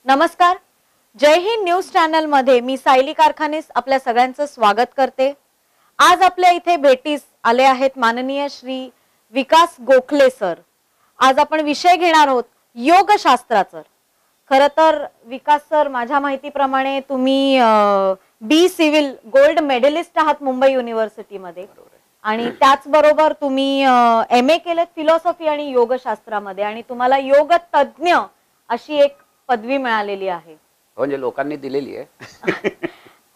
नमस्कार. जय Hind news channel मध्ये मी सायली कारखानेस आपल्या सगळ्यांचं स्वागत करते. आज आपल्या इथे भेटीस आले आहेत माननीय श्री विकास गोखले सर. आज आपण विषय घेणार आहोत योगशास्त्राचा. खरं तर विकास सर, माझ्या माहितीप्रमाणे तुम्ही बी सिव्हिल गोल्ड मेडलिस्ट आहात मुंबई युनिव्हर्सिटी मध्ये, आणि त्याचबरोबर तुम्ही MA केलेत फिलॉसॉफी आणि योगशास्त्रामध्ये, आणि तुम्हाला योग तज्ञ अशी एक पदवी मिळालेली आहे. म्हणजे लोकांनी दिलेली आहे.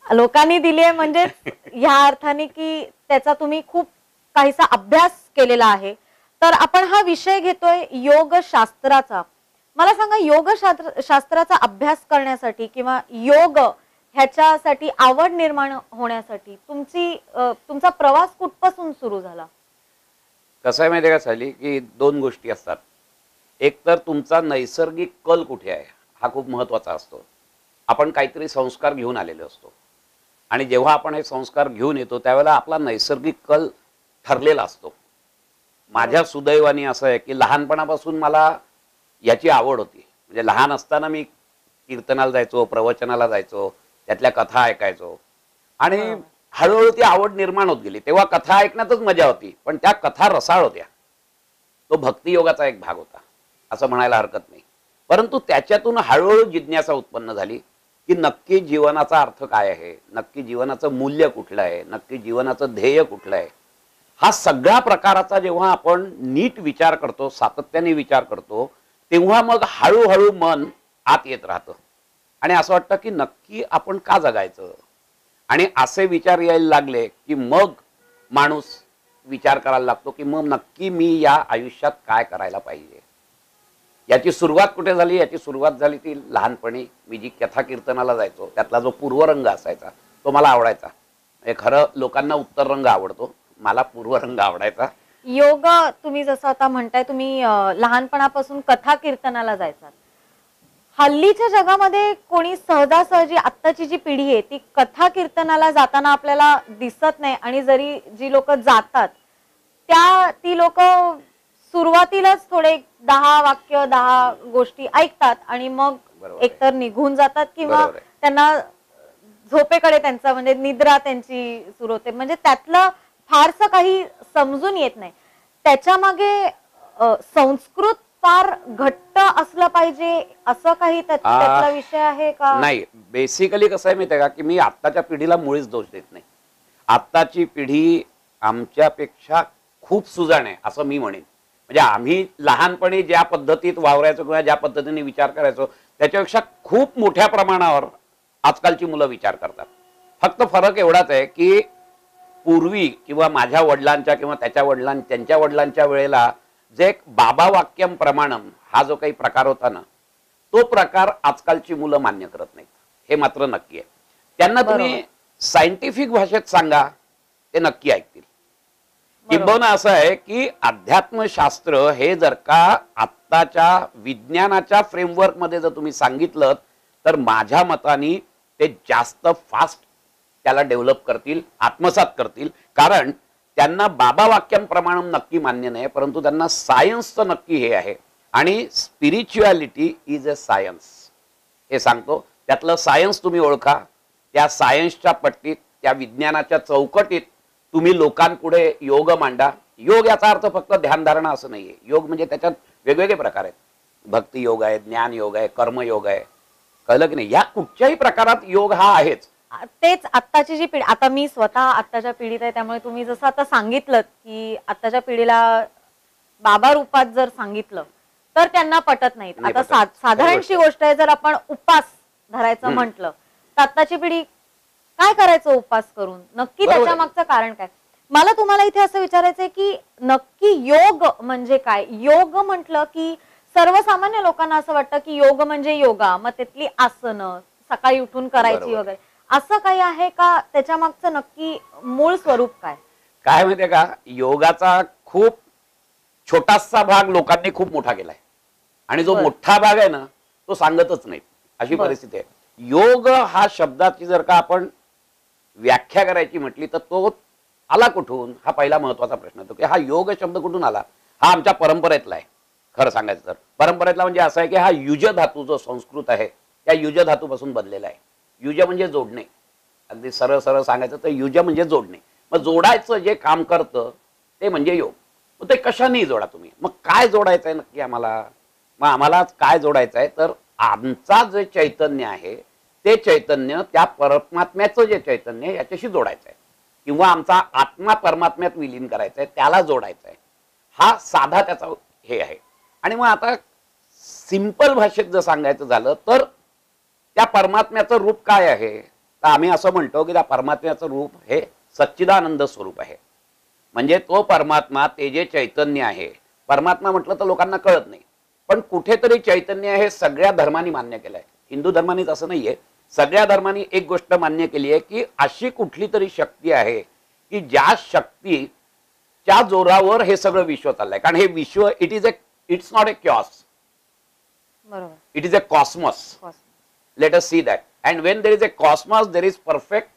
लोकांनी दिली आहे म्हणजे ह्या अर्थाने की त्याचा तुम्ही खूप काहीसा अभ्यास केलेला आहे. तर आपण हा विषय घेतोय योगशास्त्राचा. मला सांगा, योगशास्त्राचा अभ्यास करण्यासाठी किंवा योग ह्याच्यासाठी आवड निर्माण होण्यासाठी तुमचा प्रवास कुठपासून सुरू झाला? कसं आहे माहिती आहे का साली, की दोन गोष्टी असतात. एक तर तुमचा नैसर्गिक कल कुठे आहे हा खूप महत्त्वाचा असतो. आपण काहीतरी संस्कार घेऊन आलेलो असतो, आणि जेव्हा आपण हे संस्कार घेऊन येतो त्यावेळेला आपला नैसर्गिक कल ठरलेला असतो. माझ्या सुदैवाने असं आहे की लहानपणापासून मला याची आवड होती. म्हणजे लहान असताना मी कीर्तनाला जायचो, प्रवचनाला जायचो, त्यातल्या कथा ऐकायचो, आणि हळूहळू ती आवड निर्माण होत गेली. तेव्हा कथा ऐकण्यातच मजा होती, पण त्या कथा रसाळ होत्या. तो भक्तियोगाचा एक भाग होता असं म्हणायला हरकत नाही. परंतु त्याच्यातून हळूहळू जिज्ञासा उत्पन्न झाली की नक्की जीवनाचा अर्थ काय आहे, नक्की जीवनाचं मूल्य कुठलं आहे, नक्की जीवनाचं ध्येय कुठलं आहे. हा सगळ्या प्रकाराचा जेव्हा आपण नीट विचार करतो, सातत्याने विचार करतो, तेव्हा मग हळूहळू मन आत येत राहतं, आणि असं वाटतं की नक्की आपण का जगायचं. आणि असे विचार यायला लागले की मग माणूस विचार करायला लागतो की मग नक्की मी या आयुष्यात काय करायला पाहिजे. याची सुरुवात कुठे झाली? याची सुरुवात झाली ती लहानपणी. मी जी कथा कीर्तनाला जायचो त्यातला जो पूर्वरंग असायचा तो मला आवडायचा. खरं लोकांना उत्तर रंग आवडतो, मला पूर्वरंग आवडायचा. योग, तुम्ही जसं आता म्हणताय, तुम्ही लहानपणापासून कथा कीर्तनाला जायचात. हल्लीच्या जगामध्ये कोणी सहजासहजी आत्ताची जी पिढी आहे ती कथा कीर्तनाला जाताना आपल्याला दिसत नाही, आणि जरी जी लोक जातात ती लोक सुरुवातीलाच थोडे 10 वाक्य 10 गोष्टी ऐकतात आणि मग एकतर निघून जातात, किंवा त्यांना झोपेकडे त्यांचा म्हणजे निद्रा त्यांची सुरू होते. म्हणजे त्यातलं फारसं काही समजून येत नाही. त्याच्या मागे संस्कृत फार घट्ट असलं पाहिजे असं काही त्यातला विषय आहे का? नाही, बेसिकली कसं आहे माहिती आहे का, की मी आत्ताच्या पिढीला मुळीच दोष देत नाही. आत्ताची पिढी आमच्यापेक्षा खूप सुजाण आहे असं मी म्हणेन. म्हणजे आम्ही लहानपणी ज्या पद्धतीत वावरायचो किंवा ज्या पद्धतीने विचार करायचो त्याच्यापेक्षा खूप मोठ्या प्रमाणावर आजकालची मुलं विचार करतात. फक्त फरक एवढाच आहे की पूर्वी किंवा माझ्या वडिलांच्या किंवा त्यांच्या वडिलांच्या वेळेला जे एक बाबा वाक्यम प्रमाणम हा जो काही प्रकार होता ना, तो प्रकार आजकालची मुलं मान्य करत नाहीत, हे मात्र नक्की आहे. त्यांना तुम्ही सायंटिफिक भाषेत सांगा ते नक्की ऐकतील. किंबहुना असं आहे की अध्यात्मशास्त्र हे जर का आत्ताच्या विज्ञानाच्या फ्रेमवर्क मध्ये जर तुम्ही सांगितलं तर माझ्या मताने ते जास्त फास्ट त्याला डेव्हलप करतील, आत्मसात करतील. कारण त्यांना बाबा वाक्यम प्रमाणम नक्की मान्य नाही, परंतु त्यांना सायन्सचं नक्की हे आहे. आणि स्पिरिच्युअलिटी इज अ सायन्स हे सांगतो. त्यातलं सायन्स तुम्ही ओळखा, त्या सायन्सच्या पट्टीत, त्या विज्ञानाच्या चौकटीत तुम्ही लोकांपुढे योग मांडा. योग याचा अर्थ फक्त ध्यानधारणा असं नाहीये. योग म्हणजे त्याच्यात वेगवेगळे प्रकार आहेत. भक्ती योग आहे, ज्ञान योग आहे, कर्मयोग आहे. कळलं की नाही? या कुठच्याही प्रकारात योग हा आहेच. तेच आत्ताची जी पिढी, आता मी स्वतः आत्ताच्या पिढीत आहे, त्यामुळे तुम्ही जसं आता सांगितलं की आत्ताच्या पिढीला बाबा रूपात जर सांगितलं तर त्यांना पटत नाहीत. आता साधारणशी गोष्ट आहे, जर आपण उपास धरायचं म्हटलं तर आत्ताची पिढी काय करायचं उपास करून, नक्की त्याच्या मागचं कारण काय? मला तुम्हाला इथे असं विचारायचंय की नक्की योग म्हणजे काय? योग म्हटलं की सर्वसामान्य लोकांना असं वाटतं की योग म्हणजे योगा, मग त्यातली आसनं सकाळी उठून करायची वगैरे, असं काही आहे का? त्याच्या मागचं नक्की मूळ स्वरूप काय? काय माहितीये का, योगाचा खूप छोटासा भाग लोकांनी खूप मोठा केलाय, आणि जो मोठा भाग आहे ना तो सांगतच नाही, अशी परिस्थिती आहे. योग हा शब्दाची जर का आपण व्याख्या करायची म्हटली तर तो आला कुठून, हा पहिला महत्वाचा प्रश्न येतो की हा योग शब्द कुठून आला. हा आमच्या परंपरेतला आहे. खरं सांगायचं तर परंपरेतला म्हणजे असं आहे की हा युज धातू जो संस्कृत आहे त्या युज धातूपासून बनलेला आहे. युज म्हणजे जोडणे, अगदी सरळ सरळ सांगायचं तर युज म्हणजे जोडणे. मग जोडायचं जे काम करतं ते म्हणजे योग. मग ते कशाने जोडा तुम्ही. मग काय जोडायचंय नक्की आम्हाला. मग आम्हाला काय जोडायचं आहे तर आमचा जे चैतन्य आहे ते चैतन्य त्या परमात्म्याचं जे चैतन्य याच्याशी जोडायचं आहे, किंवा आमचा आत्मा परमात्म्यात विलीन करायचा आहे, त्याला जोडायचा आहे. हा साधा त्याचा हे आहे. आणि मग आता सिंपल भाषेत जर सांगायचं झालं तर त्या परमात्म्याचं रूप काय आहे. तर आम्ही असं म्हणतो की त्या परमात्म्याचं रूप हे सच्चिदानंद स्वरूप आहे. म्हणजे तो परमात्मा ते जे चैतन्य आहे, परमात्मा म्हटलं तर लोकांना कळत नाही, पण कुठेतरी चैतन्य हे सगळ्या धर्मांनी मान्य केलंय. हिंदू धर्मानीच असं नाहीये, सगळ्या धर्मांनी एक गोष्ट मान्य केली आहे की अशी कुठली तरी शक्ती आहे की ज्या शक्तीच्या जोरावर हे सगळं विश्व चाललंय. कारण हे विश्व इट्स नॉट ए क्यॉस, बरोबर. It is a Cosmos. Let us see that. And when there is a Cosmos there is perfect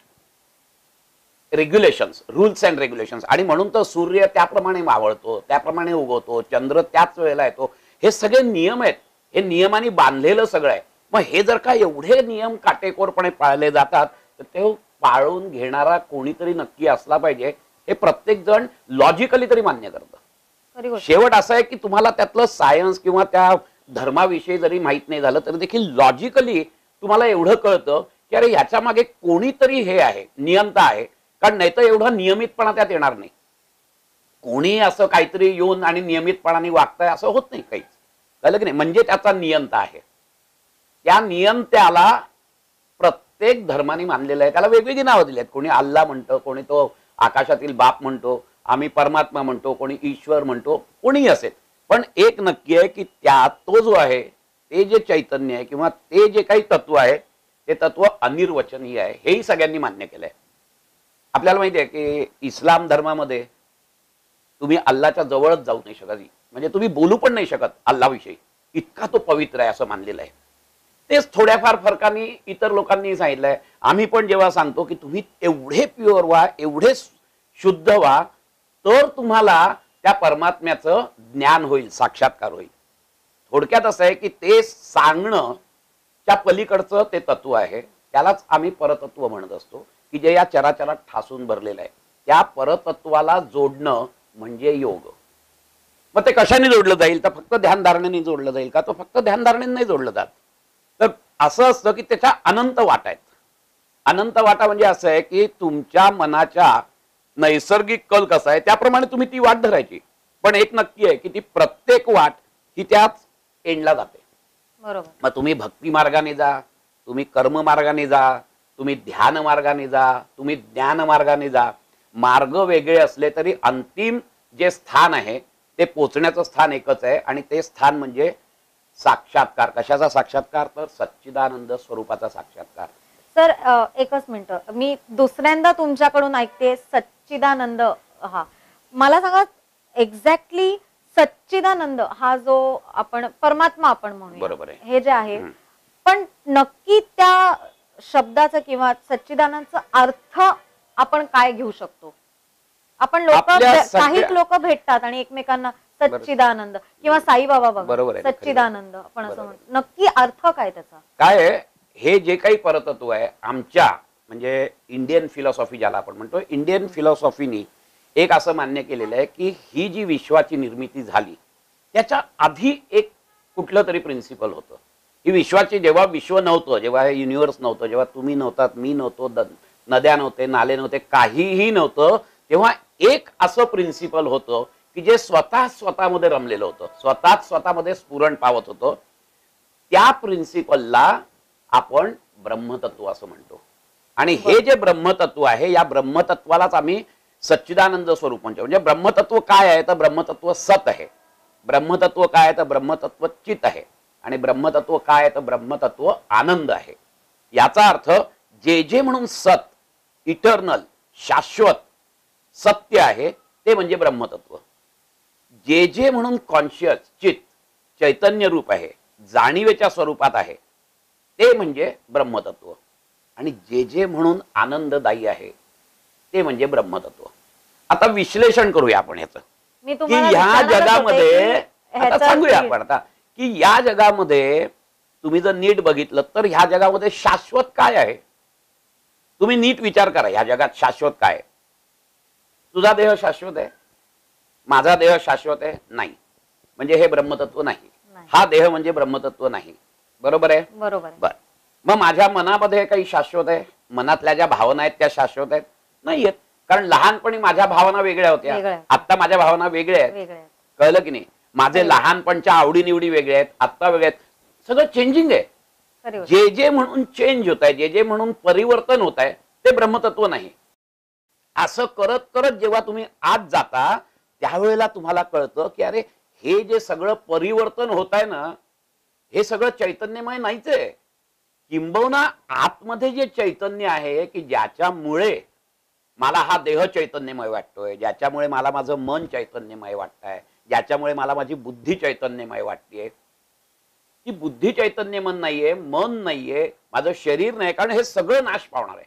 regulations, rules and regulations. आणि म्हणून तर सूर्य त्याप्रमाणे मावळतो, त्याप्रमाणे उगवतो, चंद्र त्याच वेळेला येतो. हे सगळे नियम आहेत, हे नियमांनी बांधलेलं सगळं आहे. मग हे जर का एवढे नियम काटेकोरपणे पाळले जातात तर ते पाळून घेणारा कोणीतरी नक्की असला पाहिजे. हे प्रत्येक जण लॉजिकली तरी मान्य करतं. शेवट असं आहे की तुम्हाला त्यातलं सायन्स किंवा त्या धर्माविषयी जरी माहित नाही झालं तरी देखील लॉजिकली तुम्हाला एवढं कळतं की अरे ह्याच्या मागे कोणीतरी हे आहे, नियंता आहे. कारण नाही तर एवढा नियमितपणा त्यात येणार नाही. कोणी असं काहीतरी येऊन आणि नियमितपणाने वागताय असं होत नाही काहीच. कळलं की नाही. म्हणजे त्याचा नियंता आहे. त्या नियंत्याला प्रत्येक धर्माने मानलेलं आहे. त्याला वेगवेगळी नावं दिली आहेत. कोणी अल्ला म्हणतो, कोणी तो आकाशातील बाप म्हणतो, आम्ही परमात्मा म्हणतो, कोणी ईश्वर म्हणतो, कोणी असेल. पण एक नक्की आहे की त्या तो जो आहे ते जे चैतन्य आहे किंवा ते जे काही तत्व आहे ते तत्व अनिर्वचनीय आहे. हेही सगळ्यांनी मान्य केलंय. आपल्याला माहिती आहे की इस्लाम धर्मामध्ये तुम्ही अल्लाच्या जवळच जाऊ नाही शकत, म्हणजे तुम्ही बोलू पण नाही शकत अल्लाविषयी, इतका तो पवित्र आहे असं मानलेलं आहे. तेच थोड्याफार फरकाने इतर लोकांनी सांगितलंय. आम्ही पण जेव्हा सांगतो की तुम्ही एवढे प्युअर व्हा, एवढे शुद्ध व्हा, तर तुम्हाला त्या परमात्म्याचं ज्ञान होईल, साक्षात्कार होईल. थोडक्यात असं आहे की ते सांगणं त्या पलीकडचं ते तत्व आहे. त्यालाच आम्ही परतत्व म्हणत असतो की जे या चराचरात ठासून भरलेलं आहे. त्या परतत्वाला जोडणं म्हणजे योग. मग ते कशाने जोडलं जाईल तर फक्त ध्यानधारणेने जोडलं जाईल का तर फक्त ध्यानधारणेने नाही जोडलं जात. तर असं असतं की त्याच्या अनंत वाटा आहेत. अनंत वाटा म्हणजे असं आहे की तुमच्या मनाच्या नैसर्गिक कल कसा आहे त्याप्रमाणे तुम्ही ती वाट धरायची. पण एक नक्की आहे की ती प्रत्येक वाट ही त्याच एंडला जाते. बरोबर. मग तुम्ही भक्ती मार्गाने जा, तुम्ही कर्म मार्गाने जा, तुम्ही ध्यान मार्गाने जा, तुम्ही ज्ञान मार्गाने जा. मार्ग वेगळे असले तरी अंतिम जे स्थान आहे ते पोचण्याचं स्थान एकच आहे. आणि ते स्थान म्हणजे साक्षात्कार. कशाचा साक्षात्कार तर सच्चिदानंद स्वरूपाचा साक्षात्कार. सर एकच मिनिट, मी दुसऱ्यांदा तुमच्याकडून ऐकते सच्चिदानंद. हा मला सांगा एक्झॅक्टली सच्चिदानंद हा जो आपण परमात्मा आपण म्हणूया, बरोबर आहे, हे जे आहे, पण नक्की त्या शब्दाचं किंवा सच्चिदानंदचा अर्थ आपण काय घेऊ शकतो. आपण लोक काही लोक भेटतात आणि एकमेकांना सच्चिदानंद किंवा साईबाबा बघा सच्चिदानंद आपण असं म्हणतो. नक्की अर्थ काय त्याचा काय आहे. हे जे काही परतत्व आहे आमच्या म्हणजे इंडियन फिलॉसॉफी ज्याला आपण म्हणतो, इंडियन फिलॉसॉफीनी एक असं मान्य केलेलं आहे की ही जी विश्वाची निर्मिती झाली त्याच्या आधी एक कुठलं तरी प्रिन्सिपल होतं. ही विश्वाची जेव्हा विश्व नव्हतं, जेव्हा हे युनिव्हर्स नव्हतं, जेव्हा तुम्ही नव्हतात, मी नव्हतो, नद्या नव्हते, नाले नव्हते, काहीही नव्हतं, तेव्हा एक असं प्रिन्सिपल होतं की जे स्वतःमध्ये रमलेलं होतं, स्वतःमध्ये स्फुरण पावत होतं. त्या प्रिन्सिपलला आपण ब्रह्मतत्व असं म्हणतो. आणि हे जे ब्रह्मतत्व आहे या ब्रह्मतत्वालाच आम्ही सच्चिदानंद स्वरूप म्हणतो. म्हणजे ब्रह्मतत्व काय आहे तर ब्रह्मतत्व सत आहे. ब्रह्मतत्व काय आहे तर ब्रह्मतत्व चित आहे. आणि ब्रह्मतत्व काय आहे तर ब्रह्मतत्व आनंद आहे. याचा अर्थ जे जे म्हणून सत, इटर्नल, शाश्वत, सत्य आहे ते म्हणजे ब्रह्मतत्व. जे जे म्हणून कॉन्शियस, चित, चैतन्य रूप आहे, जाणीवेच्या स्वरूपात आहे ते म्हणजे ब्रह्मतत्व. आणि जे जे म्हणून आनंददायी आहे ते म्हणजे ब्रह्मतत्व. आता विश्लेषण करूया आपण याचं की ह्या जगामध्ये, आता सांगूया आपण आता की या जगामध्ये तुम्ही जर नीट बघितलं तर ह्या जगामध्ये शाश्वत काय आहे? तुम्ही नीट विचार करा, ह्या जगात शाश्वत काय आहे? तुझा देह शाश्वत आहे, माझा देह शाश्वत आहे नाही, म्हणजे हे ब्रह्मतत्व नाही. नाही. हा देह म्हणजे ब्रह्मतत्व नाही. बरोबर आहे? बरोबर आहे. बर, मग माझ्या मनामध्ये काही शाश्वत आहे? मनातल्या ज्या भावना आहेत त्या शाश्वत आहेत? नाहीयेत. कारण लहानपणी माझ्या भावना वेगळ्या होत्या, वेगळ्या आहेत. आता माझ्या भावना वेगळ्या आहेत. वेगळे आहेत. कळलं की नाही? माझे खरं. लहानपणच्या आवडीनिवडी वेगळे आहेत, आता वेगळे आहेत. सगळं चेंजिंग आहे. खरी गोष्ट. जे जे म्हणून चेंज होत आहे, जे जे म्हणून परिवर्तन होत आहे, ते ब्रह्मतत्व नाही. असं करत करत जेव्हा तुम्ही आत जाता त्यावेळेला तुम्हाला कळतं की अरे हे जे सगळं परिवर्तन होत आहे ना, हे सगळं चैतन्यमय नाहीच आहे. किंबहुना आतमध्ये जे चैतन्य आहे की ज्याच्यामुळे मला हा देह चैतन्यमय वाटतोय, ज्याच्यामुळे मला माझं मन चैतन्यमय वाटतंय, ज्याच्यामुळे मला माझी बुद्धी चैतन्यमय वाटतेय, ती बुद्धी चैतन्य नाहीये, मन नाहीये, माझं शरीर नाही, कारण हे सगळं नाश पावणार आहे.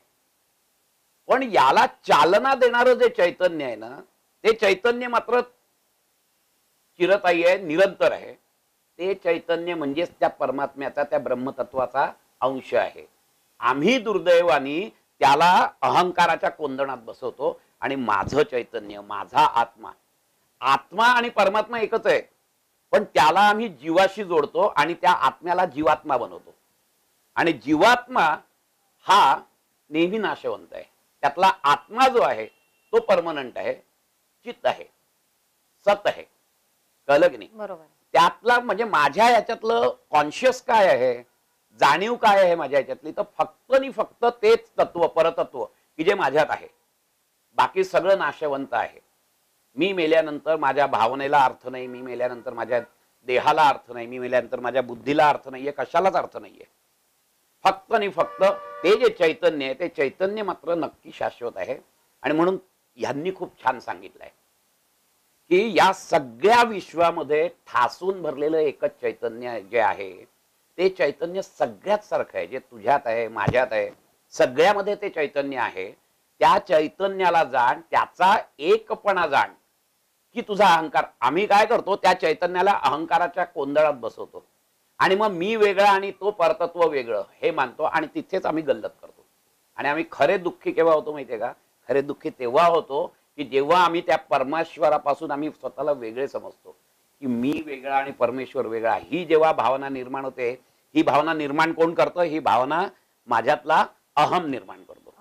पण याला चालना देणारं जे चैतन्य आहे ना, ते चैतन्य मात्र चिरस्थायी आहे, निरंतर आहे. ते चैतन्य म्हणजेच त्या परमात्म्याचा, त्या ब्रह्मतत्वाचा अंश आहे. आम्ही दुर्दैवानी त्याला अहंकाराच्या कोंदणात बसवतो आणि माझं चैतन्य, माझा आत्मा, आत्मा आणि परमात्मा एकच आहे, पण त्याला आम्ही जीवाशी जोडतो आणि त्या आत्म्याला जीवात्मा बनवतो. आणि जीवात्मा हा नेहमी नाशवंत आहे. त्यातला आत्मा जो आहे तो परमनंट आहे, चित्त आहे, सत आहे. कळलं की नाही? बरोबर. त्यातला म्हणजे माझ्या याच्यातलं कॉन्शियस काय आहे, जाणीव काय आहे माझ्या याच्यातली, तर फक्त आणि फक्त तेच तत्व, परतत्व की जे माझ्यात आहे. बाकी सगळं नाशवंत आहे. मी मेल्यानंतर माझ्या भावनेला अर्थ नाही, मी मेल्यानंतर माझ्या देहाला अर्थ नाही, मी मेल्यानंतर माझ्या बुद्धीला अर्थ नाहीये, कशालाच अर्थ नाहीये. फक्त आणि फक्त ते जे चैतन्य आहे ते चैतन्य मात्र नक्की शाश्वत आहे. आणि म्हणून ह्यांनी खूप छान सांगितलंय की या सगळ्या विश्वामध्ये ठासून भरलेलं एकच चैतन्य जे आहे ते चैतन्य सगळ्यात सारखं आहे, जे तुझ्यात आहे, माझ्यात आहे, सगळ्यामध्ये ते चैतन्य आहे. त्या चैतन्याला जाण, त्याचा एकपणा जाण की तुझा अहंकार. आम्ही काय करतो, त्या चैतन्याला अहंकाराच्या कोंदळात बसवतो आणि मग मी वेगळा आणि तो परतत्व वेगळं हे मानतो आणि तिथेच आम्ही गल्लत करतो. आणि आम्ही खरे दुःखी केव्हा होतो माहितीये का? खरे दुःखी तेव्हा होतो की जेव्हा आम्ही त्या परमेश्वरापासून आम्ही स्वतःला वेगळे समजतो की मी वेगळा आणि परमेश्वर वेगळा. ही जेव्हा भावना निर्माण होते, ही भावना निर्माण कोण करतं? ही भावना माझ्यातला अहम निर्माण करतो.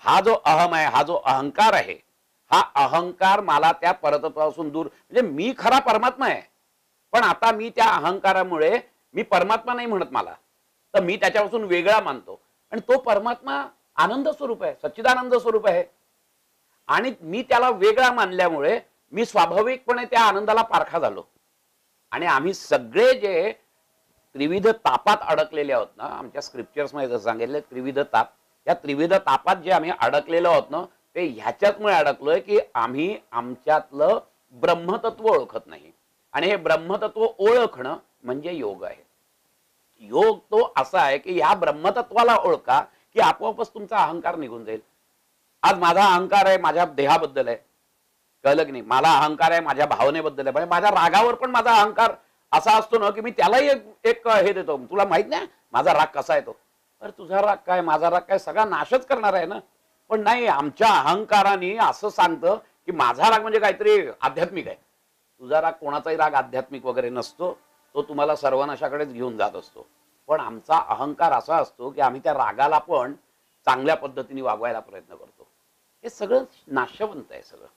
हा जो अहम आहे, हा जो अहंकार आहे, हा अहंकार मला त्या परतत्वापासून दूर, म्हणजे मी खरा परमात्मा आहे, पण आता मी त्या अहंकारामुळे मी परमात्मा नाही म्हणत मला, तर मी त्याच्यापासून वेगळा मानतो. आणि तो परमात्मा आनंद स्वरूप आहे, सच्चिदानंद स्वरूप आहे, आणि मी त्याला वेगळा मानल्यामुळे मी स्वाभाविकपणे त्या आनंदाला पारखा झालो. आणि आम्ही सगळे जे त्रिविध तापात अडकलेले आहोत ना, आमच्या स्क्रिप्चर्स मध्ये जसं सांगितलं त्रिविध ताप, या त्रिविध तापात जे आम्ही अडकलेलो आहोत ना, ते ह्याच्याचमुळे अडकलोय की आम्ही आमच्यातलं ब्रह्मतत्व ओळखत नाही. आणि हे ब्रह्मतत्व ओळखणं म्हणजे योग आहे. योग तो असा आहे की ह्या ब्रह्मतत्वाला ओळखा की आपोआपच तुमचा अहंकार निघून जाईल. आज माझा अहंकार आहे माझ्या देहाबद्दल आहे, कळलं की नाही? मला अहंकार आहे माझ्या भावनेबद्दल आहे, म्हणजे माझ्या रागावर पण माझा अहंकार असा असतो ना की मी त्यालाही एक हे देतो, तुला माहित नाही माझा राग कसा आहे तो. अरे तुझा राग काय, माझा राग काय, सगळा नाशच करणार आहे ना. पण नाही, आमच्या अहंकाराने असं सांगतं की माझा राग म्हणजे काहीतरी आध्यात्मिक आहे. तुझा राग कोणाचाही राग आध्यात्मिक वगैरे नसतो, तो तुम्हाला सर्वनाशाकडेच घेऊन जात असतो. पण आमचा अहंकार असा असतो की आम्ही त्या रागाला पण चांगल्या पद्धतीने वागवायला प्रयत्न करतो. हे सगळं नाशवंत आहे. सगळं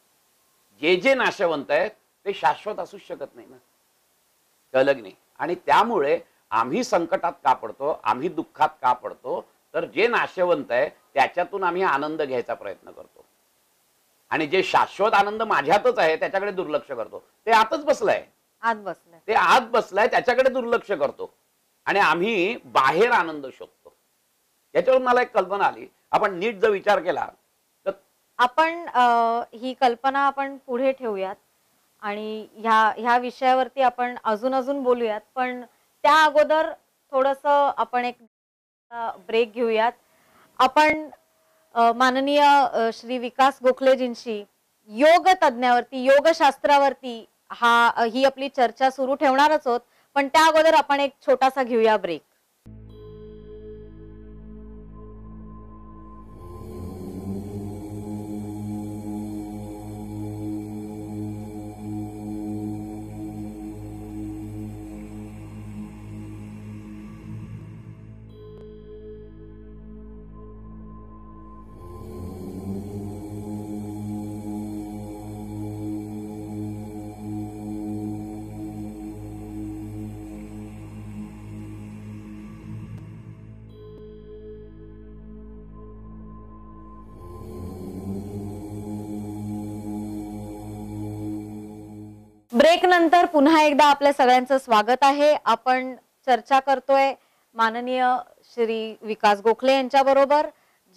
जे जे नाशवंत आहे ते शाश्वत असू शकत नाही ना, कळलं की नाही? आणि त्यामुळे आम्ही संकटात का पडतो, आम्ही दुःखात का पडतो, तर जे नाशवंत आहे त्याच्यातून आम्ही आनंद घ्यायचा प्रयत्न करतो. आणि जे शाश्वत आनंद माझ्यातच आहे त्याच्याकडे दुर्लक्ष करतो. ते आतच बसलाय, आत बसलाय, ते आत बसलाय, त्याच्याकडे दुर्लक्ष करतो आणि आम्ही बाहेर आनंद शोधतो. याच्यावरून मला एक कल्पना आली, आपण नीट जर विचार केला तर आपण ही कल्पना आपण पुढे ठेवूयात आणि ह्या विषयावरती आपण अजून बोलूयात. पण त्या अगोदर थोडस आपण एक ब्रेक घेऊयात. आपण माननीय श्री विकास गोखलेजींशी योग तज्ञावरती, योगशास्त्रावरती ही आपली चर्चा सुरू ठेवणारच आहोत. पण त्या अगोदर आपण एक छोटासा घेऊया ब्रेक. ब्रेक नंतर पुन्हा एकदा आपल्या सगळ्यांचं स्वागत आहे. आपण चर्चा करतोय माननीय श्री विकास गोखले यांच्या बरोबर,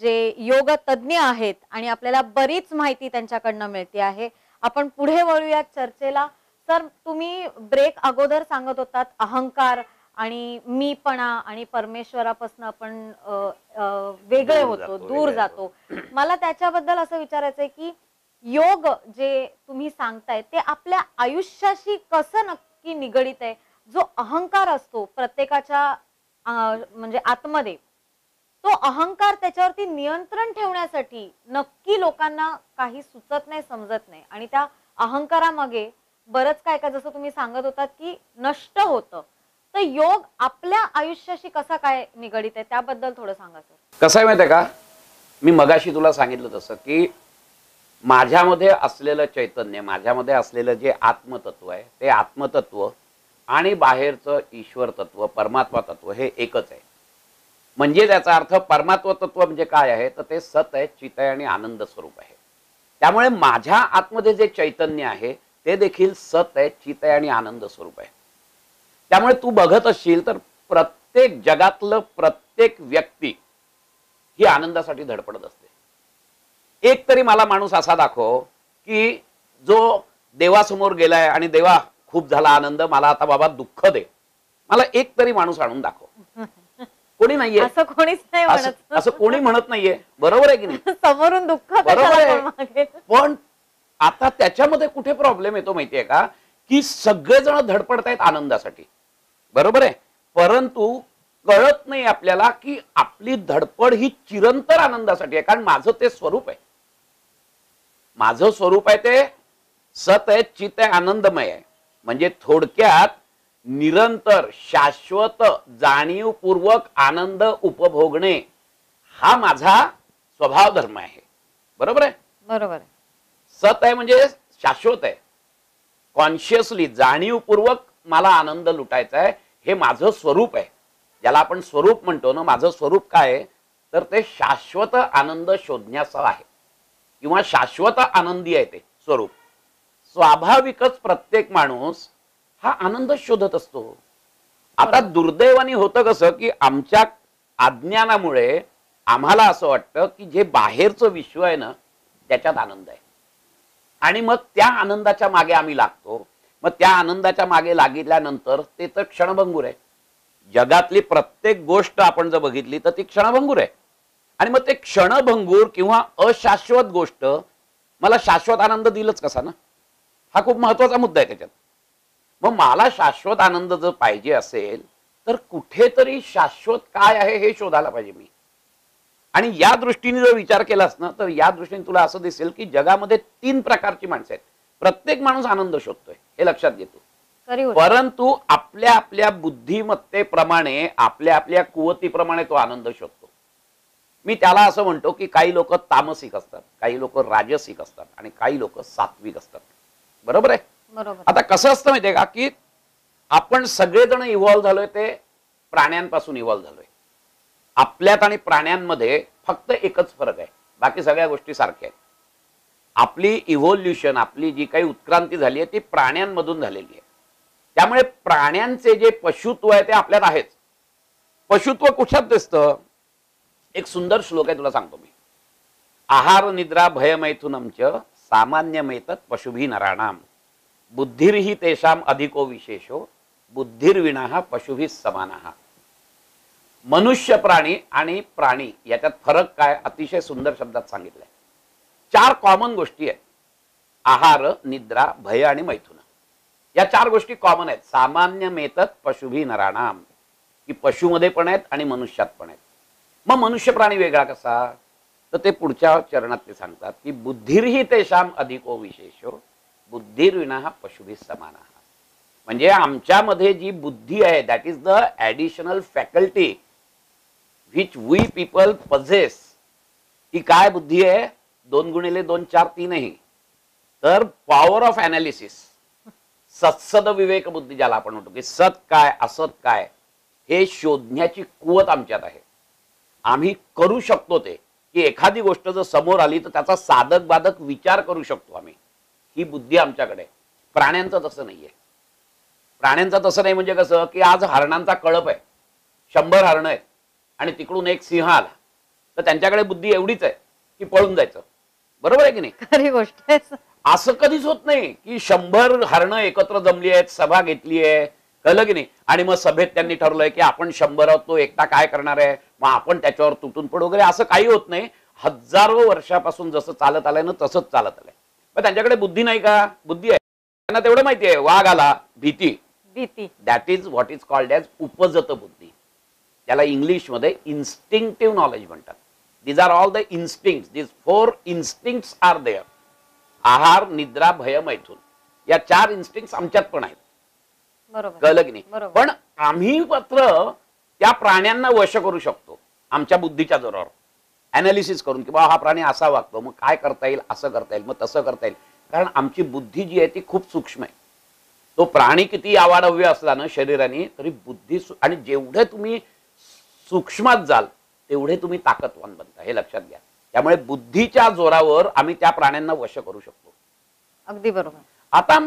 जे योग तज्ञ आहेत आणि आपल्याला बरीच माहिती त्यांच्याकडनं मिळते आहे. आपण पुढे वळूयात चर्चेला. सर, तुम्ही ब्रेक अगोदर सांगत होतात अहंकार आणि मीपणा आणि परमेश्वरापासून आपण वेगळे होतो, दूर जातो. मला त्याच्याबद्दल असं विचारायचंय की योग जे तुम्ही सांगताय ते आपल्या आयुष्याशी कसं नक्की निगडित आहे? जो अहंकार असतो प्रत्येकाच्या म्हणजे आतमध्ये, तो अहंकार त्याच्यावरती नियंत्रण ठेवण्यासाठी नक्की लोकांना काही सुचत नाही, समजत नाही आणि त्या अहंकारामागे बरंच काय काय जसं तुम्ही सांगत होतात की नष्ट होतं. तर योग आपल्या आयुष्याशी कसा काय निगडित आहे त्याबद्दल थोडं सांगा सर. कसं आहे माहितीये का, मी मगाशी तुला सांगितलं तसं की माझ्यामध्ये असलेलं चैतन्य, माझ्यामध्ये असलेलं जे आत्मतत्व आहे, ते आत्मतत्व आणि बाहेरचं ईश्वर तत्व, परमात्मा तत्व हे एकच आहे. म्हणजे त्याचा अर्थ परमात्मा तत्व म्हणजे काय आहे, तर ते सत आहे, चित आहे आणि आनंद स्वरूप आहे. त्यामुळे माझ्या आतमध्ये जे चैतन्य आहे ते देखील सत आहे, चित आहे आणि आनंद स्वरूप आहे. त्यामुळे तू बघत असशील तर प्रत्येक जगातलं प्रत्येक व्यक्ती ही आनंदासाठी धडपडत असते. एक तरी मला माणूस असा दाखव की जो देवासमोर गेलाय आणि देवा खूप झाला आनंद, मला आता बाबा दुःख दे. मला एक तरी माणूस आणून दाखव. कोणी नाहीये, असं कोणीच नाही म्हणत. असं कोणी म्हणत नाहीये. बरोबर आहे की नाही? समोरून दुःख बरोबर आहे. मागेल. पण आता त्याच्यामध्ये कुठे प्रॉब्लेम येतो माहितीये का, की सगळेजण धडपडतायत आनंदासाठी. बरोबर आहे, परंतु कळत नाही आपल्याला की आपली धडपड ही चिरंतर आनंदासाठी आहे. कारण माझं ते स्वरूप आहे, माझं स्वरूप आहे ते सत आहे, चित आहे, आनंदमय आहे. म्हणजे थोडक्यात निरंतर शाश्वत जाणीवपूर्वक आनंद उपभोगणे हा माझा स्वभाव धर्म आहे. बरोबर आहे? बरोबर आहे. सत आहे म्हणजे शाश्वत आहे, कॉन्शियसली जाणीवपूर्वक मला आनंद लुटायचा आहे, हे माझं स्वरूप आहे. ज्याला आपण स्वरूप म्हणतो ना, माझं स्वरूप काय आहे, तर ते शाश्वत आनंद शोधण्याचं आहे किंवा शाश्वत आनंदी आहे ते स्वरूप. स्वाभाविकच प्रत्येक माणूस हा आनंद शोधत असतो. आता दुर्दैवाने होतं कसं की आमच्या अज्ञानामुळे आम्हाला असं वाटतं की जे बाहेरचं विश्व आहे ना त्याच्यात आनंद आहे आणि मग त्या आनंदाच्या मागे आम्ही लागतो. मग त्या आनंदाच्या मागे लागल्यानंतर ते तर क्षणभंगूर आहे. जगातली प्रत्येक गोष्ट आपण जर बघितली तर ती क्षणभंगूर आहे आणि मग ते क्षणभंगूर किंवा अशाश्वत गोष्ट मला शाश्वत आनंद दिलंच कसा ना, हा खूप महत्वाचा मुद्दा आहे त्याच्यात. मग मला शाश्वत आनंद जर पाहिजे असेल तर कुठेतरी शाश्वत काय आहे हे शोधायला पाहिजे मी. आणि या दृष्टीने जर विचार केलास ना तर या दृष्टीने तुला असं दिसेल की जगामध्ये 3 प्रकारची माणसं आहेत. प्रत्येक माणूस आनंद शोधतोय हे लक्षात घेतो, परंतु आपल्या आपल्या बुद्धिमत्तेप्रमाणे आपल्या आपल्या कुवतीप्रमाणे तो आनंद शोधतो. मी त्याला असं म्हणतो की काही लोक तामसिक असतात, काही लोक राजसिक असतात आणि काही लोक सात्विक असतात. बरोबर आहे? बरोबर. आता कसं असतं माहितीये का की आपण सगळेजण इव्हॉल्व्ह झालोय ते प्राण्यांपासून इव्हॉल्व्ह झालोय. आपल्यात आणि प्राण्यांमध्ये फक्त एकच फरक आहे, बाकी सगळ्या गोष्टी सारख्या आहेत. आपली इव्होल्युशन, आपली जी काही उत्क्रांती झाली आहे ती प्राण्यांमधून झालेली आहे. त्यामुळे प्राण्यांचे जे पशुत्व आहे ते आपल्यात आहेच. पशुत्व कुठच्यात दिसतं? एक सुंदर श्लोक आहे, तुला सांगतो मी. आहार निद्रा भय मैथुनमच सामान्यमेतत् पशुभी नराणाम बुद्धिर्हि तेषाम अधिको विशेषो बुद्धिर्विना पशुभी समानः. मनुष्य प्राणी आणि प्राणी याच्यात फरक काय अतिशय सुंदर शब्दात सांगितलंय. 4 कॉमन गोष्टी आहेत, आहार निद्रा भय आणि मैथुन. या 4 गोष्टी कॉमन आहेत. सामान्यमेतत् पशुभी नराणाम, की पशुमध्ये पण आहेत आणि मनुष्यात पण आहेत. मग मनुष्य प्राणी वेगळा कसा, तर ते पुढच्या चरणात ते सांगतात की बुद्धिर्हि तेषाम अधिको विशेषो बुद्धिर्विना पशुभी समानः. म्हणजे आमच्यामध्ये जी बुद्धी आहे that is the additional faculty which we people possess. ती काय बुद्धी आहे? 2 गुणिले 2 4 3 ही तर पॉवर ऑफ अनालिसिस, सत्सद विवेक बुद्धी ज्याला आपण म्हणतो की सत काय असत काय हे शोधण्याची कुवत आमच्यात आहे. आम्ही करू शकतो ते की एखादी गोष्ट जर समोर आली तर त्याचा साधक बाधक विचार करू शकतो आम्ही. ही बुद्धी आमच्याकडे. प्राण्यांचं तसं नाहीये. प्राण्यांचं तसं नाही म्हणजे कसं की आज हरणांचा कळप आहे, 100 हरणं आहेत आणि तिकडून एक सिंह आला तर त्यांच्याकडे बुद्धी एवढीच आहे की पळून जायचं. बरोबर आहे की नाही? खरी गोष्ट आहे. असं कधीच होत नाही की 100 हरणं एकत्र जमली आहेत, सभा घेतली आहे, कळलं की नाही, आणि मग सभेत त्यांनी ठरवलंय की आपण 100 आहोत, तो एकटा काय करणार आहे, मग आपण त्याच्यावर तुटून पडू वगैरे, असं काही होत नाही. हजारो वर्षापासून जसं चालत आलंय ना तसंच चालत आलंय. पण त्यांच्याकडे बुद्धी नाही का? बुद्धी आहे. त्यांना तेवढं माहिती आहे, वाघ आला भीती, भीती. That is what is called as उपजत बुद्धी. त्याला इंग्लिशमध्ये इन्स्टिंक्टिव्ह नॉलेज म्हणतात. These are all the instincts. These 4 instincts are there. आहार, निद्रा, भय, मैथुन, या 4 इन्स्टिंक्ट्स आमच्यात पण आहेत. बरोबर. कळलं की नाही? बरोबर. पण आम्ही मात्र त्या प्राण्यांना वश करू शकतो आमच्या बुद्धीच्या जोरावर, अनालिसिस करून की बाबा हा प्राणी असा वागतो, मग काय करता येईल, असं करता येईल, मग तसं करता येईल. कारण आमची बुद्धी जी आहे ती खूप सूक्ष्म आहे. तो प्राणी किती आवाढव्य असला ना शरीराने, तरी बुद्धी आणि जेवढे तुम्ही सूक्ष्मात जाल तेवढे तुम्ही ताकदवान बनता, हे लक्षात घ्या. त्यामुळे बुद्धीच्या जोरावर आम्ही त्या प्राण्यांना वश करू शकतो. अगदी बरोबर. आता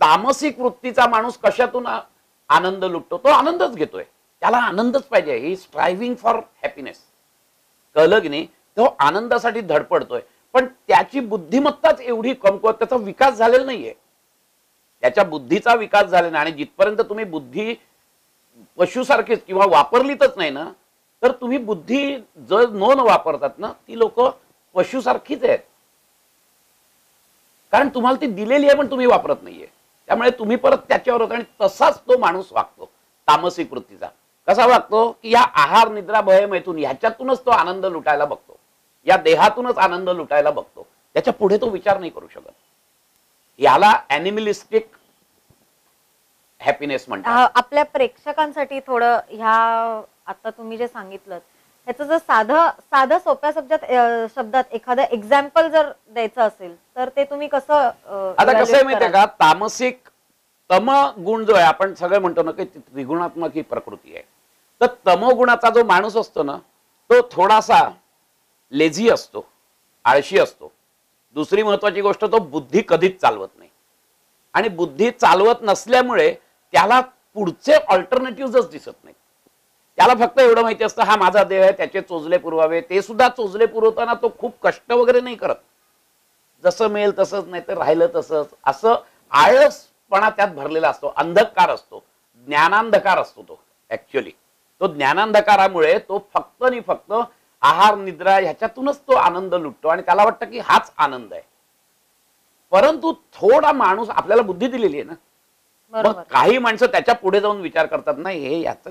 तामसिक वृत्तीचा माणूस कशातून आनंद लुटतो? तो आनंदच घेतोय, त्याला आनंदच पाहिजे. ही स्ट्रायव्हिंग फॉर हॅपीनेस. कळलं की नाही? तो आनंदासाठी धडपडतोय, पण त्याची बुद्धिमत्ताच एवढी कमकुवत, त्याचा विकास झालेला नाहीये, त्याच्या बुद्धीचा विकास झालेला नाही. आणि जिथपर्यंत तुम्ही बुद्धी पशुसारखीच किंवा वापरलीतच नाही ना, तर तुम्ही बुद्धी जर न वापरतात ना, ती लोक पशुसारखीच आहेत. कारण तुम्हाला ती दिलेली आहे पण तुम्ही वापरत नाहीये. त्यामुळे तुम्ही परत त्याच्यावर होता आणि तसाच तो माणूस वागतो तामसिक वृत्तीचा. कसा वागतो की या आहार, निद्रा, भय, मैथुन ह्याच्यातूनच तो आनंद लुटायला बघतो, या देहातूनच आनंद लुटायला बघतो. त्याच्या पुढे तो विचार नाही करू शकत. याला ॲनिमलिस्टिक हॅपीनेस म्हणतात. आपल्या प्रेक्षकांसाठी थोडं ह्या आता तुम्ही जे सांगितलं ह्याचं जर साधं सोप्या शब्दात एखादं एक्झाम्पल जर द्यायचं असेल तर ते तुम्ही कसं आता कसं आहे माहितीये का, तामसिक तम गुण जो आहे, आपण सगळे म्हणतो ना की त्रिगुणात्मक ही प्रकृती आहे. तर तमोगुणाचा जो माणूस असतो ना, तो थोडासा लेझी असतो, आळशी असतो. दुसरी महत्वाची गोष्ट, तो बुद्धी कधीच चालवत नाही. आणि बुद्धी चालवत नसल्यामुळे त्याला पुढचे ऑल्टरनेटिव्हच दिसत नाही. त्याला फक्त एवढं माहिती असतं, हा माझा देह आहे, त्याचे चोचले पुरवावे. ते सुद्धा चोचले पुरवताना तो खूप कष्ट वगैरे नाही करत, जसं मिळेल तसंच, नाही तर राहिलं तसंच, असं आळसपणा त्यात भरलेला असतो. अंधकार असतो, ज्ञानांधकार असतो तो. ऍक्च्युअली तो ज्ञानांधकारामुळे तो फक्त आणि फक्त आहार, निद्रा ह्याच्यातूनच तो आनंद लुटतो आणि त्याला वाटतं की हाच आनंद आहे. परंतु थोडा माणूस, आपल्याला बुद्धी दिलेली आहे ना, मग काही माणसं त्याच्या पुढे जाऊन विचार करतात, नाही हे याच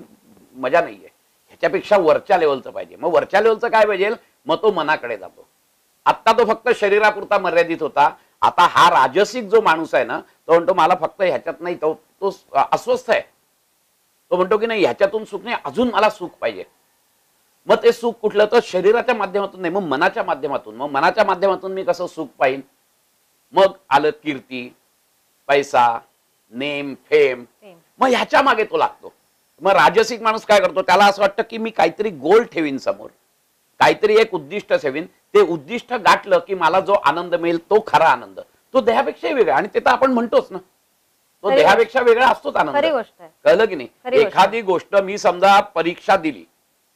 मजा नाहीये, ह्याच्यापेक्षा वरच्या लेवलचं पाहिजे. मग वरच्या लेवलचं काय पाहिजे? मग तो मनाकडे जातो. आता तो फक्त शरीरापुरता मर्यादित होता, आता हा राजसिक जो माणूस आहे ना, तो म्हणतो मला फक्त ह्याच्यात नाही, तो अस्वस्थ आहे. तो म्हणतो की नाही ह्याच्यातून सुख नाही, अजून मला सुख पाहिजे. मग ते सुख कुठलं? तर शरीराच्या माध्यमातून नाही, मग मनाच्या माध्यमातून. मग मनाच्या माध्यमातून मी कसं सुख पाहिन? मग आलं कीर्ती, पैसा, नेम, फेम, मग ह्याच्या मागे तो लागतो. मग राजसिक माणूस काय करतो? त्याला असं वाटतं की मी काहीतरी गोल ठेवीन समोर, काहीतरी एक उद्दिष्ट ठेवीन, ते उद्दिष्ट गाठलं की मला जो आनंद मिळेल तो खरा आनंद. तो देहापेक्षाही वेगळा, आणि ते तर आपण म्हणतोच ना, तो देहापेक्षा वेगळा असतोच आनंद. कळलं की नाही? एखादी गोष्ट, मी समजा परीक्षा दिली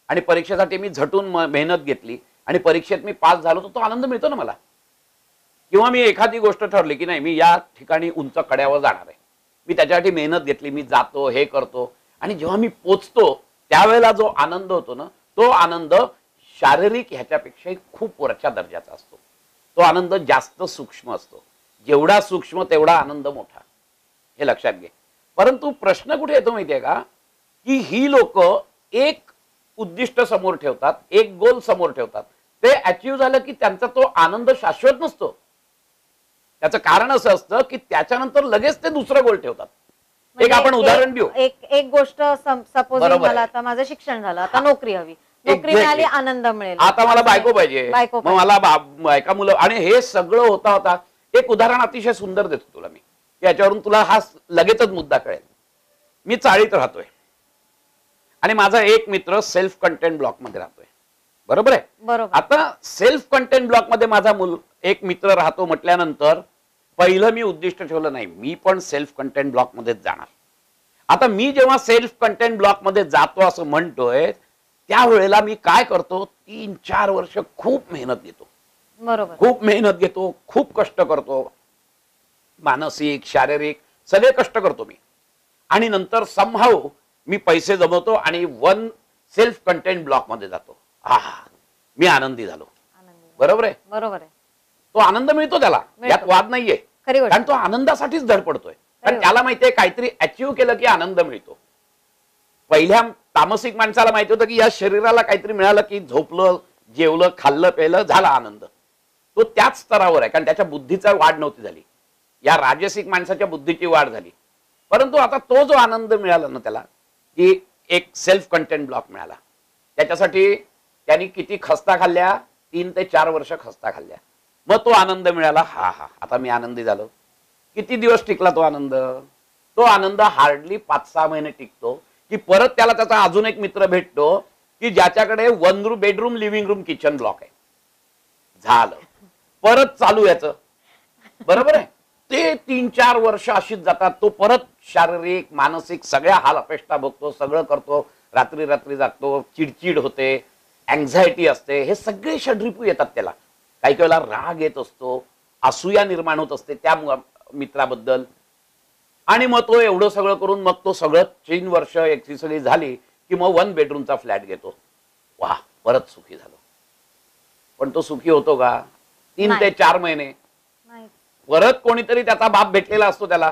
आणि परीक्षेसाठी मी झटून मेहनत घेतली आणि परीक्षेत मी पास झालो, तर तो आनंद मिळतो ना मला. किंवा मी एखादी गोष्ट ठरली की नाही मी या ठिकाणी उंच कड्यावर जाणार आहे, मी त्याच्यासाठी मेहनत घेतली, मी जातो, हे करतो, आणि जेव्हा मी पोचतो त्यावेळेला जो आनंद होतो ना, तो आनंद शारीरिक ह्याच्यापेक्षाही खूप वरच्या दर्जाचा असतो. तो आनंद जास्त सूक्ष्म असतो. जेवढा सूक्ष्म तेवढा आनंद मोठा, हे लक्षात घे. परंतु प्रश्न कुठे येतो माहितीये का, की ही लोक एक उद्दिष्ट समोर ठेवतात, एक गोल समोर ठेवतात, ते अचीव्ह झालं की त्यांचा तो आनंद शाश्वत नसतो. त्याचं कारण असं असतं की त्याच्यानंतर लगेच ते दुसरं गोल ठेवतात. एक आपण उदाहरण देऊ. एक गोष्ट सपोज मला आता माझं शिक्षण झालं, आता नोकरी हवी, नोकरी मिळाली, आनंद मिळेल, आता मला बायको पाहिजे, मग मला बायका मुलं, आणि हे सगळं होता होता. एक उदाहरण अतिशय सुंदर देतो तुला मी, याच्यावरून तुला हा लगेचच मुद्दा कळेल. मी चाळीत राहतोय आणि माझा एक मित्र सेल्फ कंटेंट ब्लॉक मध्ये राहतोय. बरोबर आहे? बरोबर. आता सेल्फ कंटेंट ब्लॉक मध्ये माझा एक मित्र राहतो म्हटल्यानंतर पहिलं मी उद्दिष्ट ठेवलं नाही, मी पण सेल्फ कंटेंट ब्लॉक मध्येच जाणार. आता मी जेव्हा सेल्फ कंटेंट ब्लॉक मध्ये जातो असं म्हणतोय, त्यावेळेला मी काय करतो, 3-4 वर्ष खूप मेहनत घेतो. बरोबर. खूप मेहनत घेतो, खूप कष्ट करतो, मानसिक शारीरिक सगळे कष्ट करतो मी. आणि नंतर समहाऊ मी पैसे जमवतो आणि वन सेल्फ कंटेंट ब्लॉक मध्ये जातो. मी आनंदी झालो. बरोबर आहे. बरोबर आहे. तो आनंद मिळतो त्याला, यात वाद नाहीये. खरी गोष्ट. कारण तो आनंदासाठीच धडपडतोय. कारण त्याला माहितीये काहीतरी अचीव्ह केलं की आनंद मिळतो. पहिल्या तामसिक माणसाला माहिती होतं की या शरीराला काहीतरी मिळालं की झोपलं, जेवलं, खाल्लं, प्यायलं, झाला आनंद. तो त्याच स्तरावर आहे, कारण त्याच्या बुद्धीचा वाढ नव्हती झाली. या राजसिक माणसाच्या बुद्धीची वाढ झाली. परंतु आता तो जो आनंद मिळाला ना त्याला, की एक सेल्फ कंटेंट ब्लॉक मिळाला, त्याच्यासाठी त्यांनी किती खस्ता खाल्ल्या, 3 ते 4 वर्ष खस्ता खाल्ल्या. मग तो आनंद मिळाला. आता मी आनंदी झालो. किती दिवस टिकला तो आनंद? तो आनंद हार्डली 5-6 महिने टिकतो, की परत त्याला त्याचा अजून एक मित्र भेटतो की ज्याच्याकडे 1 bedroom, living room, kitchen block आहे. झालं, परत चालू याचं. बरोबर आहे. ते 3-4 वर्ष अशीच जातात. तो परत शारीरिक मानसिक सगळ्या हाल अपेष्टा बघतो, सगळं करतो, रात्री रात्री जागतो, चिडचिड होते, अँझायटी असते, हे सगळे षड्रिपू येतात त्याला. काही वेळेला राग येत असतो, असूया निर्माण होत असते त्या मित्राबद्दल. आणि मग तो एवढं सगळं करून मग तो सगळं 3 वर्ष एक्झिसली झाली की मग 1 बेडरूमचा फ्लॅट घेतो. वाह, परत सुखी झालो. पण तो सुखी होतो का? 3 ते 4 महिने. परत कोणीतरी त्याचा बाप भेटलेला असतो त्याला,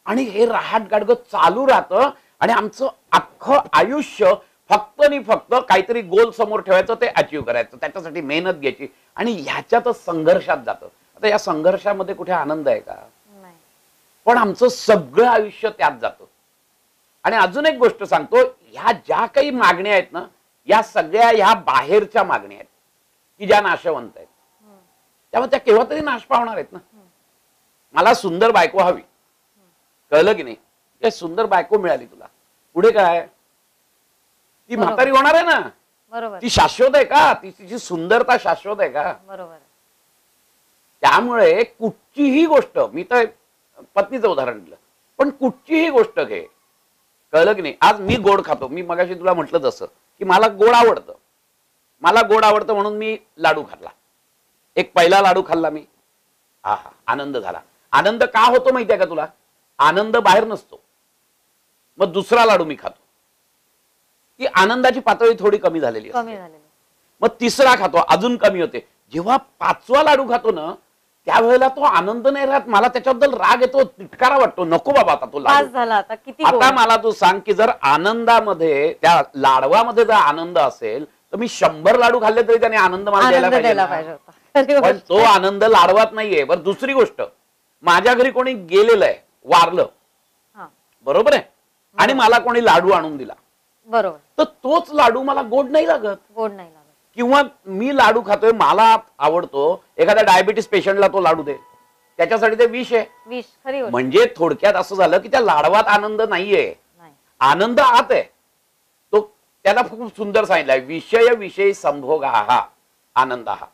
आणि हे राहाट गाडगं चालू राहतं. आणि आमचं अख्खं आयुष्य फक्त आणि फक्त काहीतरी गोल समोर ठेवायचं, ते अचीव्ह करायचं, त्याच्यासाठी मेहनत घ्यायची, आणि ह्याच्यातच संघर्षात जातं. आता या संघर्षामध्ये कुठे आनंद आहे का? पण आमचं सगळं आयुष्य त्यात जातं. आणि अजून एक गोष्ट सांगतो, ह्या ज्या काही मागण्या आहेत ना, या सगळ्या ह्या बाहेरच्या मागण्या आहेत की ज्या नाशवंत आहेत. त्यामुळे त्या केव्हा तरी नाश पावणार आहेत ना. मला सुंदर बायको हवी, कळलं की नाही? ते सुंदर बायको मिळाली तुला, पुढे काय? ती म्हातारी होणार आहे ना. बरोबर. ती शाश्वत आहे का? तिची सुंदरता शाश्वत आहे का? बरोबर. त्यामुळे कुठचीही गोष्ट, मी तर पत्नीचं उदाहरण दिलं, पण कुठचीही गोष्ट घे, कळलं की नाही? आज मी गोड खातो, मी मगाशी तुला म्हटलं तसं की मला गोड आवडतं. मला गोड आवडतं म्हणून मी लाडू खाल्ला. एक पहिला लाडू खाल्ला मी, आनंद झाला. आनंद का होतो माहितीये का तुला? आनंद बाहेर नसतो. मग दुसरा लाडू मी खातो, की आनंदाची पातळी थोडी कमी झालेली असते. मग तिसरा खातो, अजून कमी होते. जेव्हा 5वा लाडू खातो ना, त्यावेळेला तो आनंद नाही राहत, मला त्याच्याबद्दल राग येतो, तिटकारा वाटतो, नको बाबा आता तो लाडू झाला. आता मला तू सांग की जर आनंदामध्ये, त्या लाडवामध्ये जर आनंद असेल तर मी 100 लाडू खाल्ले तरी त्याने आनंद मला द्यायला पाहिजे. पण तो आनंद लाडवात नाहीये. बरं, दुसरी गोष्ट, माझ्या घरी कोणी गेलेलं आहे, वारलं, बरोबर आहे, आणि मला कोणी लाडू आणून दिला, बरोबर, तर तोच लाडू मला गोड नाही लागत. गोड नाही लागत. किंवा मी लाडू खातोय, मला आवडतो, एखाद्या डायबिटीस पेशंटला तो लाडू दे, त्याच्यासाठी ते विष आहे. विष. खरी गोष्ट. म्हणजे थोडक्यात असं झालं की त्या लाडवात आनंद नाहीये, आनंद आत आहे. तो त्याला खूप सुंदर सांगितलंय, विषय विषयी संभोग हा आनंद. हा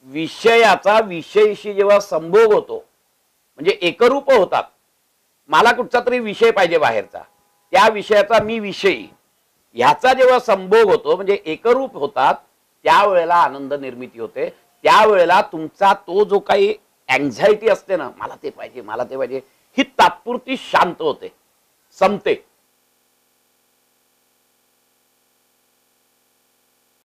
विषयाचा विषयीशी जेव्हा संभोग होतो, म्हणजे एकरूप होतात. मला कुठचा तरी विषय पाहिजे बाहेरचा, त्या विषयाचा मी विषयी, ह्याचा जेव्हा संभोग होतो, म्हणजे एकरूप होतात, त्यावेळेला आनंद निर्मिती होते. त्यावेळेला तुमचा तो जो काही अँझायटी असते ना, मला ते पाहिजे, मला ते पाहिजे, ही तात्पुरती शांत होते, संपते.